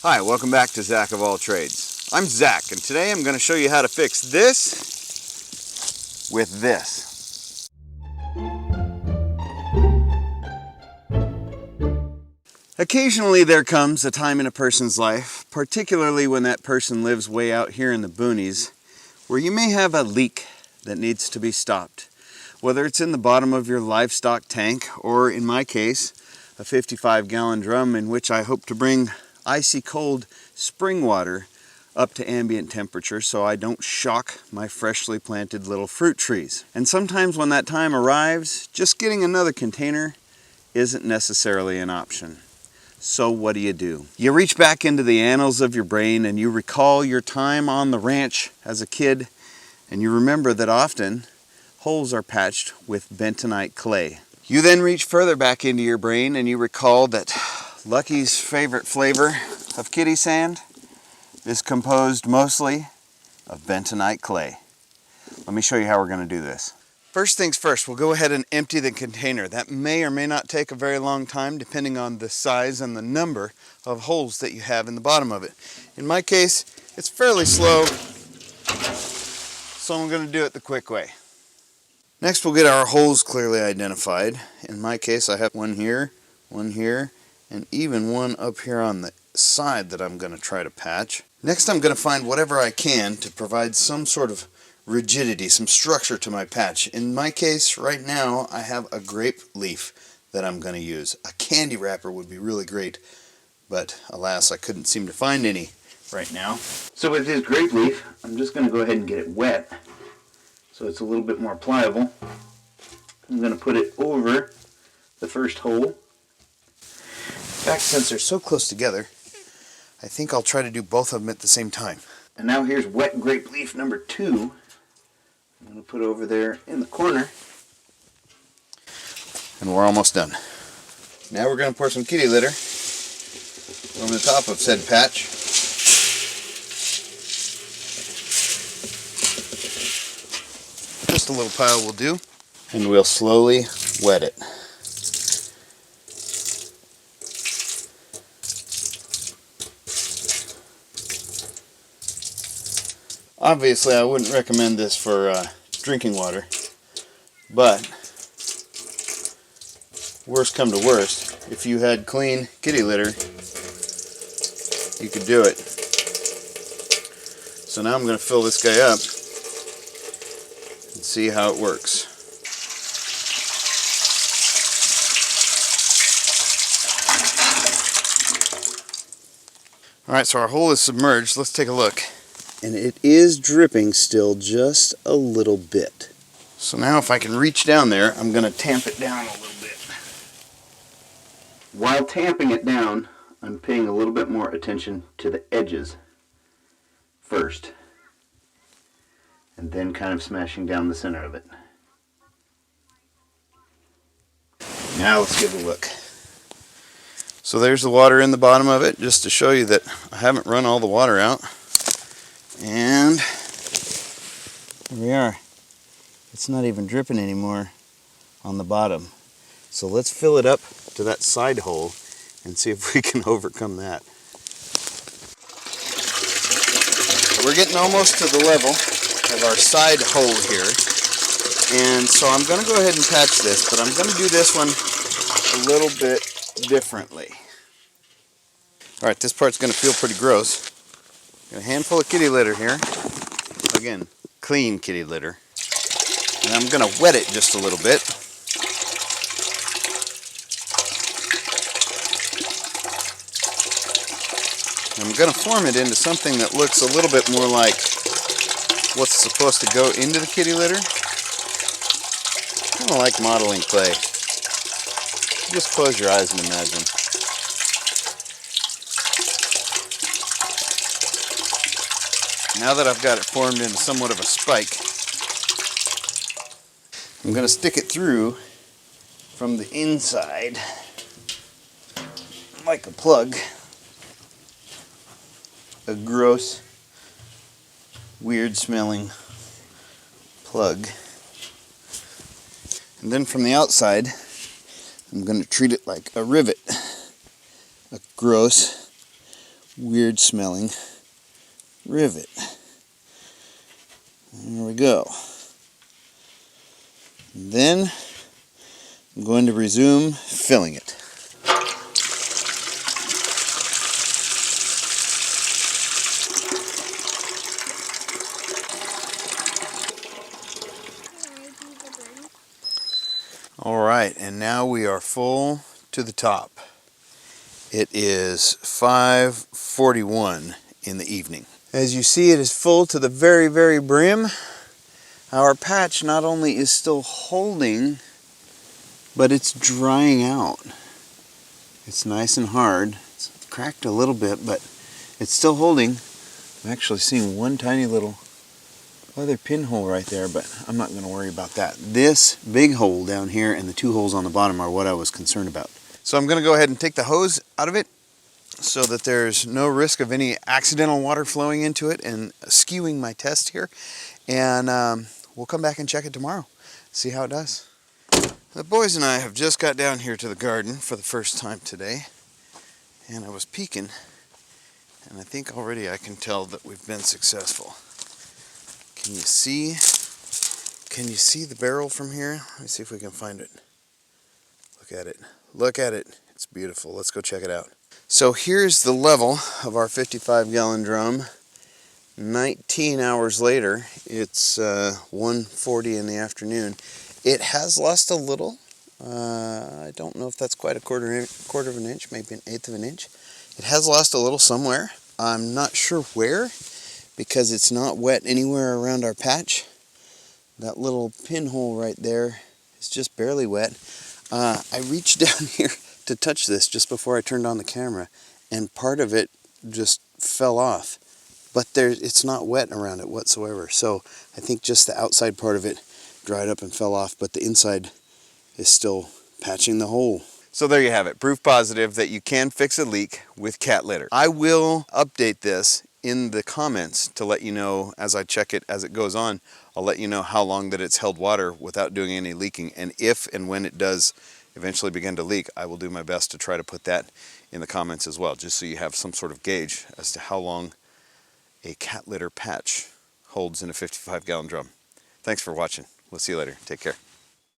Hi, welcome back to Zach of All Trades. I'm Zach, and today I'm going to show you how to fix this with this. Occasionally there comes a time in a person's life, particularly when that person lives way out here in the boonies, where you may have a leak that needs to be stopped. Whether it's in the bottom of your livestock tank, or in my case, a 55-gallon drum in which I hope to bring icy cold spring water up to ambient temperature so I don't shock my freshly planted little fruit trees. And sometimes when that time arrives, just getting another container isn't necessarily an option. So what do? You reach back into the annals of your brain and you recall your time on the ranch as a kid, and you remember that often holes are patched with bentonite clay. You then reach further back into your brain and you recall that Lucky's favorite flavor of kitty sand is composed mostly of bentonite clay. Let me show you how we're going to do this. First things first, we'll go ahead and empty the container. That may or may not take a very long time depending on the size and the number of holes that you have in the bottom of it. In my case, it's fairly slow, so I'm going to do it the quick way. Next, we'll get our holes clearly identified. In my case, I have one here, and even one up here on the side that I'm going to try to patch. Next, I'm going to find whatever I can to provide some sort of rigidity, some structure to my patch. In my case, right now, I have a grape leaf that I'm going to use. A candy wrapper would be really great, but alas, I couldn't seem to find any right now. So with this grape leaf, I'm just going to go ahead and get it wet so it's a little bit more pliable. I'm going to put it over the first hole. In fact, since they're so close together, I think I'll try to do both of them at the same time. And now here's wet grape leaf number 2. I'm going to put over there in the corner. And we're almost done. Now we're going to pour some kitty litter over the top of said patch. Just a little pile will do. And we'll slowly wet it. Obviously, I wouldn't recommend this for drinking water, but worst come to worst, if you had clean kitty litter, you could do it. So now I'm going to fill this guy up and see how it works. Alright, so our hole is submerged. Let's take a look. And it is dripping still just a little bit. So now if I can reach down there, I'm going to tamp it down a little bit. While tamping it down, I'm paying a little bit more attention to the edges first, and then kind of smashing down the center of it. Now let's give it a look. So there's the water in the bottom of it, just to show you that I haven't run all the water out. And here we are. It's not even dripping anymore on the bottom. So let's fill it up to that side hole and see if we can overcome that. We're getting almost to the level of our side hole here. And so I'm going to go ahead and patch this, but I'm going to do this one a little bit differently. Alright, this part's going to feel pretty gross. Got a handful of kitty litter here. Again, clean kitty litter. And I'm going to wet it just a little bit. I'm going to form it into something that looks a little bit more like what's supposed to go into the kitty litter. Kind of like modeling clay. Just close your eyes and imagine. Now that I've got it formed into somewhat of a spike, I'm going to stick it through from the inside like a plug. A gross, weird smelling plug. And then from the outside, I'm going to treat it like a rivet. A gross, weird smelling rivet. There we go. And then I'm going to resume filling it. Alright, and now we are full to the top. It is 5:41 in the evening. As you see, it is full to the very, very brim. Our patch not only is still holding, but it's drying out. It's nice and hard. It's cracked a little bit, but it's still holding. I'm actually seeing one tiny little other pinhole right there, but I'm not going to worry about that. This big hole down here and the two holes on the bottom are what I was concerned about. So I'm going to go ahead and take the hose out of it so that there's no risk of any accidental water flowing into it and skewing my test here. And we'll come back and check it tomorrow, see how it does. The boys and I have just got down here to the garden for the first time today, and I was peeking, and I think already I can tell that we've been successful. Can you see the barrel from here? Let me see if we can find it. Look at it. Look at it. It's beautiful. Let's go check it out. So here's the level of our 55-gallon drum. 19 hours later, it's 1:40 in the afternoon. It has lost a little. I don't know if that's quite a quarter of an inch, maybe an eighth of an inch. It has lost a little somewhere. I'm not sure where, because it's not wet anywhere around our patch. That little pinhole right there is just barely wet. I reached down here to touch this just before I turned on the camera, and part of it just fell off. But it's not wet around it whatsoever. So I think just the outside part of it dried up and fell off, but the inside is still patching the hole. So there you have it, proof positive that you can fix a leak with cat litter. I will update this in the comments to let you know as I check it as it goes on. I'll let you know how long that it's held water without doing any leaking, and if and when it does eventually begin to leak, I will do my best to try to put that in the comments as well, just so you have some sort of gauge as to how long a cat litter patch holds in a 55-gallon drum. Thanks for watching. We'll see you later. Take care.